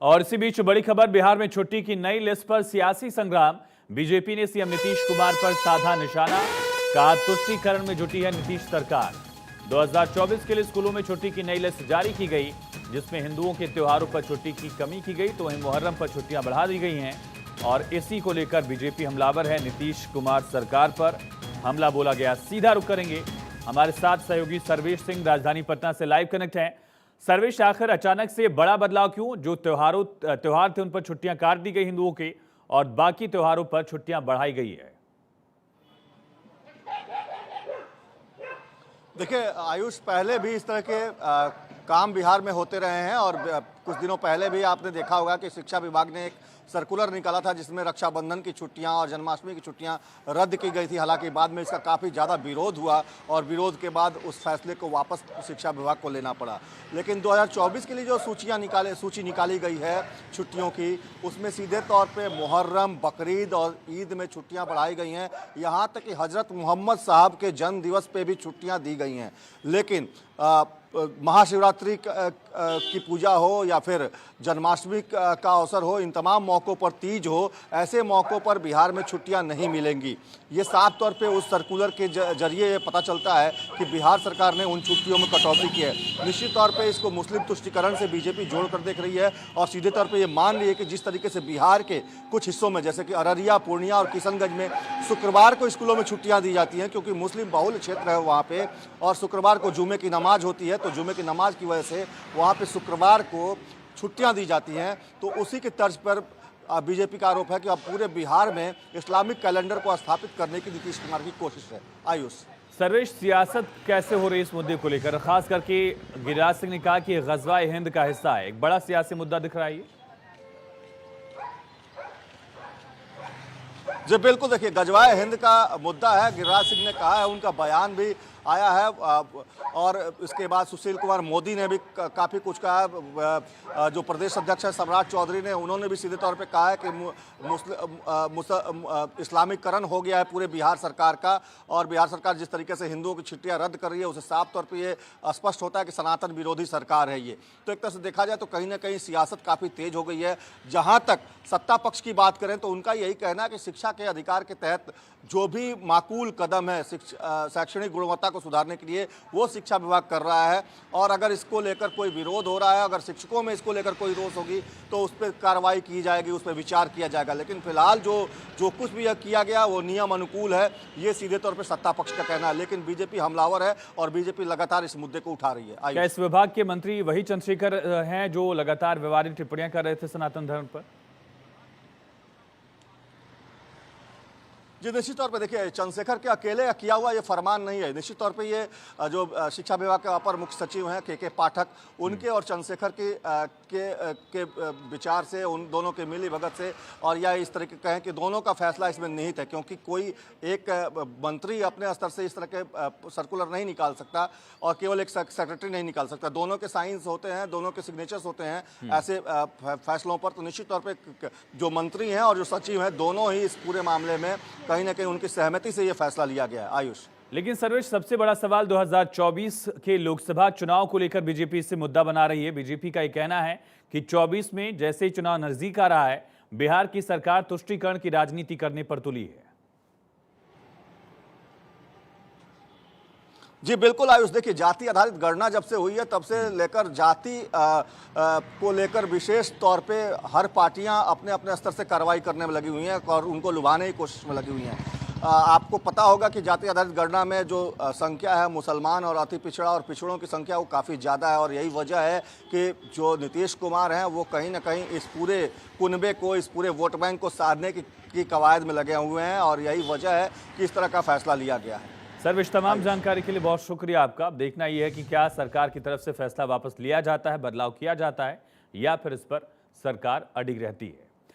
और इसी बीच बड़ी खबर, बिहार में छुट्टी की नई लिस्ट पर सियासी संग्राम। बीजेपी ने सीएम नीतीश कुमार पर साधा निशाना, कहा तुष्टीकरण में जुटी है नीतीश सरकार। 2024 के लिए स्कूलों में छुट्टी की नई लिस्ट जारी की गई, जिसमें हिंदुओं के त्योहारों पर छुट्टी की कमी की गई, तो वहीं मुहर्रम पर छुट्टियां बढ़ा दी गई हैं। और इसी को लेकर बीजेपी हमलावर है। नीतीश कुमार सरकार पर हमला बोला गया। सीधा रुख करेंगे, हमारे साथ सहयोगी सर्वेश सिंह राजधानी पटना से लाइव कनेक्ट हैं। सर्वेश, आखिर अचानक से बड़ा बदलाव क्यों? जो त्योहार थे उन पर छुट्टियां काट दी गई हिंदुओं के, और बाकी त्योहारों पर छुट्टियां बढ़ाई गई है। देखिए आयुष, पहले भी इस तरह के काम बिहार में होते रहे हैं और कुछ दिनों पहले भी आपने देखा होगा कि शिक्षा विभाग ने एक सर्कुलर निकाला था जिसमें रक्षाबंधन की छुट्टियां और जन्माष्टमी की छुट्टियां रद्द की गई थी। हालांकि बाद में इसका काफ़ी ज़्यादा विरोध हुआ और विरोध के बाद उस फैसले को वापस शिक्षा विभाग को लेना पड़ा। लेकिन 2024 के लिए जो सूची निकाली गई है छुट्टियों की, उसमें सीधे तौर पर मुहर्रम, बकरीद और ईद में छुट्टियाँ बढ़ाई गई हैं। यहाँ तक कि हज़रत मोहम्मद साहब के जन्म दिवस पर भी छुट्टियाँ दी गई हैं। लेकिन महाशिवरात्रि की पूजा हो या फिर जन्माष्टमी का अवसर हो, इन तमाम मौक़ों पर, तीज हो, ऐसे मौक़ों पर बिहार में छुट्टियां नहीं मिलेंगी। ये साफ तौर पे उस सर्कुलर के जरिए पता चलता है कि बिहार सरकार ने उन छुट्टियों में कटौती की है। निश्चित तौर पे इसको मुस्लिम तुष्टीकरण से बीजेपी जोड़कर देख रही है और सीधे तौर पर ये मान रही है कि जिस तरीके से बिहार के कुछ हिस्सों में, जैसे कि अररिया, पूर्णिया और किशनगंज में शुक्रवार को स्कूलों में छुट्टियाँ दी जाती हैं क्योंकि मुस्लिम बहुल क्षेत्र है वहाँ पर, और शुक्रवार को जुमे की नमाज होती है, तो जुमे की नमाज की वजह से वहाँ पे शुक्रवार को छुट्टियां दी जाती हैं। तो उसी की तर्ज पर बीजेपी का आरोप है कि अब पूरे बिहार में इस्लामिक कैलेंडर को स्थापित करने की नीतीश कुमार की कोशिश है। आयुष, सर्वेश, सियासत कैसे हो रही है इस मुद्दे को लेकर? खास करके गिरिराज सिंह ने कहा कि ग़ज़वा हिंद का हिस्सा है, एक बड़ा सियासी मुद्दा दिख रहा है ये। जी बिल्कुल, देखिए ग़ज़वा हिंद का मुद्दा है, गिरिराज सिंह ने कहा है, उनका बयान भी आया है और इसके बाद सुशील कुमार मोदी ने भी काफ़ी कुछ कहा। जो प्रदेश अध्यक्ष है सम्राट चौधरी ने, उन्होंने भी सीधे तौर पे कहा है कि इस्लामीकरण हो गया है पूरे बिहार सरकार का, और बिहार सरकार जिस तरीके से हिंदुओं की छुट्टियां रद्द कर रही है उसे साफ तौर पे ये स्पष्ट होता है कि सनातन विरोधी सरकार है ये। तो एक तरह से देखा जाए तो कहीं ना कहीं सियासत काफ़ी तेज हो गई है। जहाँ तक सत्ता पक्ष की बात करें तो उनका यही कहना है कि शिक्षा के अधिकार के तहत जो भी माकूल कदम है शैक्षणिक गुणवत्ता को सुधारने के लिए, वो शिक्षा विभाग कर रहा है। और अगर इसको लेकर कोई विरोध हो रहा है, अगर शिक्षकों में इसको लेकर कोई रोष होगी तो उस पर कार्रवाई की जाएगी, उस पर विचार किया जाएगा। लेकिन फिलहाल जो कुछ भी किया गया वो नियम अनुकूल है, ये सीधे तौर पर सत्ता पक्ष का कहना है। लेकिन बीजेपी हमलावर है और बीजेपी लगातार इस मुद्दे को उठा रही है। क्या इस विभाग के मंत्री वही चंद्रशेखर हैं जो लगातार व्यवहारिक टिप्पणियां कर रहे थे सनातन धर्म पर? जी निश्चित तौर पे देखिए, चंद्रशेखर के अकेले किया हुआ ये फरमान नहीं है। निश्चित तौर पे ये जो शिक्षा विभाग के अपर मुख्य सचिव हैं के पाठक, उनके और चंद्रशेखर के विचार से, उन दोनों के मिली भगत से, और या इस तरह के कहें कि दोनों का फैसला इसमें निहित है, क्योंकि कोई एक मंत्री अपने स्तर से इस तरह के सर्कुलर नहीं निकाल सकता और केवल एक सेक्रेटरी नहीं निकाल सकता। दोनों के साइंस होते हैं, दोनों के सिग्नेचर्स होते हैं ऐसे फैसलों पर। तो निश्चित तौर पर जो मंत्री हैं और जो सचिव हैं, दोनों ही इस पूरे मामले में कहीं ना कहीं उनकी सहमति से यह फैसला लिया गया है। आयुष, लेकिन सर्वेश, सबसे बड़ा सवाल 2024 के लोकसभा चुनाव को लेकर बीजेपी इससे मुद्दा बना रही है। बीजेपी का यह कहना है कि 24 में जैसे ही चुनाव नजदीक आ रहा है, बिहार की सरकार तुष्टीकरण की राजनीति करने पर तुली है। जी बिल्कुल आयुष, देखिए जाति आधारित गणना जब से हुई है तब से लेकर जाति को लेकर विशेष तौर पे हर पार्टियां अपने अपने स्तर से कार्रवाई करने में लगी हुई हैं और उनको लुभाने की कोशिश में लगी हुई हैं। आपको पता होगा कि जाति आधारित गणना में जो संख्या है मुसलमान और अति पिछड़ा और पिछड़ों की संख्या वो काफ़ी ज़्यादा है, और यही वजह है कि जो नीतीश कुमार हैं वो कहीं ना कहीं इस पूरे कुनबे को, इस पूरे वोट बैंक को साधने की कवायद में लगे हुए हैं, और यही वजह है कि इस तरह का फैसला लिया गया है। सर्वेश, तमाम जानकारी के लिए बहुत शुक्रिया आपका। अब देखना यह है कि क्या सरकार की तरफ से फैसला वापस लिया जाता है, बदलाव किया जाता है, या फिर इस पर सरकार अडिग रहती है।